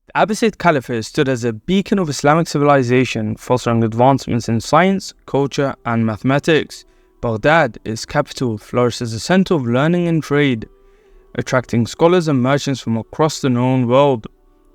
The Abbasid Caliphate stood as a beacon of Islamic civilization, fostering advancements in science, culture, and mathematics. Baghdad, its capital, flourished as a center of learning and trade, attracting scholars and merchants from across the known world.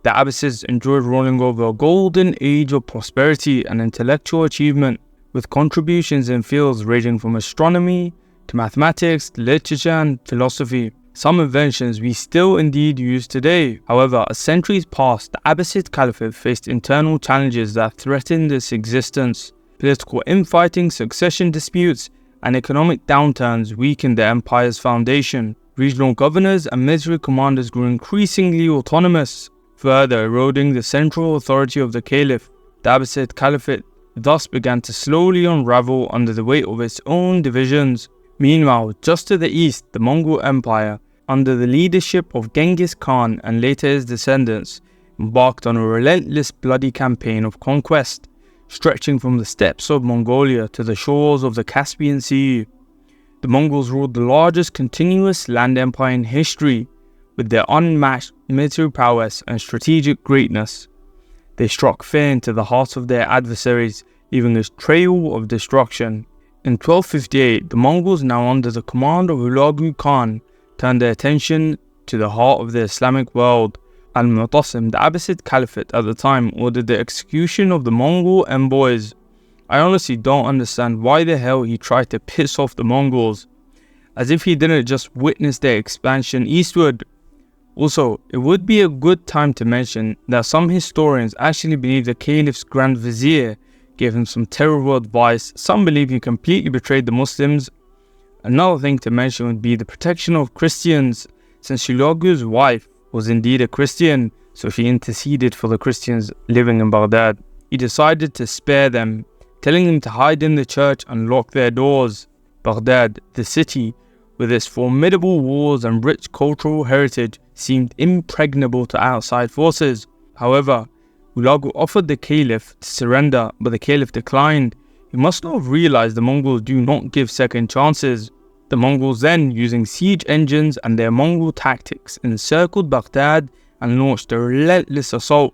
The Abbasids enjoyed ruling over a golden age of prosperity and intellectual achievement, with contributions in fields ranging from astronomy to mathematics, literature, and philosophy. Some inventions we still indeed use today. However, as centuries passed, the Abbasid Caliphate faced internal challenges that threatened its existence. Political infighting, succession disputes, and economic downturns weakened the empire's foundation. Regional governors and military commanders grew increasingly autonomous, further eroding the central authority of the Caliph. The Abbasid Caliphate thus began to slowly unravel under the weight of its own divisions. Meanwhile, just to the east, the Mongol Empire, under the leadership of Genghis Khan and later his descendants, embarked on a relentless bloody campaign of conquest, stretching from the steppes of Mongolia to the shores of the Caspian Sea. The Mongols ruled the largest continuous land empire in history, with their unmatched military prowess and strategic greatness. They struck fear into the hearts of their adversaries, leaving a trail of destruction. In 1258, the Mongols, now under the command of Hulagu Khan, turned their attention to the heart of the Islamic world. Al-Mu'tasim, the Abbasid Caliphate at the time, ordered the execution of the Mongol envoys. I honestly don't understand why the hell he tried to piss off the Mongols, as if he didn't just witness their expansion eastward. Also, it would be a good time to mention that some historians actually believe the Caliph's Grand Vizier gave him some terrible advice. Some believe he completely betrayed the Muslims. Another thing to mention would be the protection of Christians, since Hulagu's wife was indeed a Christian, so she interceded for the Christians living in Baghdad. He decided to spare them, telling them to hide in the church and lock their doors. Baghdad, the city, with its formidable walls and rich cultural heritage, seemed impregnable to outside forces. However, Hulagu offered the Caliph to surrender, but the Caliph declined. He must not have realized the Mongols do not give second chances. The Mongols then, using siege engines and their Mongol tactics, encircled Baghdad and launched a relentless assault.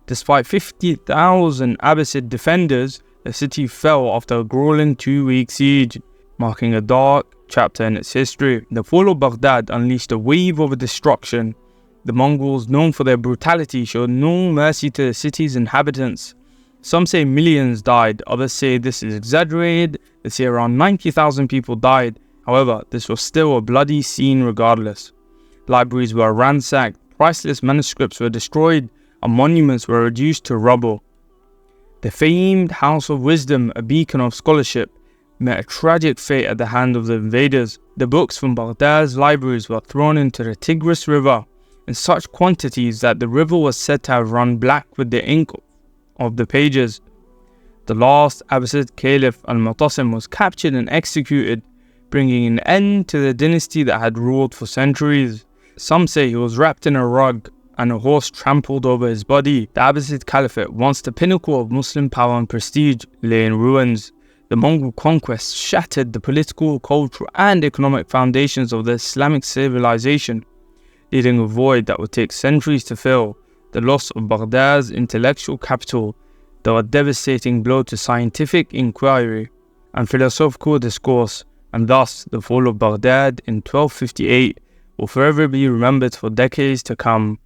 Despite 50,000 Abbasid defenders, the city fell after a grueling 2-week siege, marking a dark chapter in its history. The fall of Baghdad unleashed a wave of destruction. The Mongols, known for their brutality, showed no mercy to the city's inhabitants. Some say millions died, others say this is exaggerated. They say around 90,000 people died. However, this was still a bloody scene regardless. Libraries were ransacked, priceless manuscripts were destroyed, and monuments were reduced to rubble. The famed House of Wisdom, a beacon of scholarship, met a tragic fate at the hand of the invaders. The books from Baghdad's libraries were thrown into the Tigris River in such quantities that the river was said to have run black with the ink of the pages. The last Abbasid Caliph Al-Mu'tasim was captured and executed, bringing an end to the dynasty that had ruled for centuries. Some say he was wrapped in a rug and a horse trampled over his body. The Abbasid Caliphate, once the pinnacle of Muslim power and prestige, lay in ruins. The Mongol conquest shattered the political, cultural, and economic foundations of the Islamic civilization, leaving a void that would take centuries to fill. The loss of Baghdad's intellectual capital, though a devastating blow to scientific inquiry and philosophical discourse, and thus the fall of Baghdad in 1258 will forever be remembered for decades to come.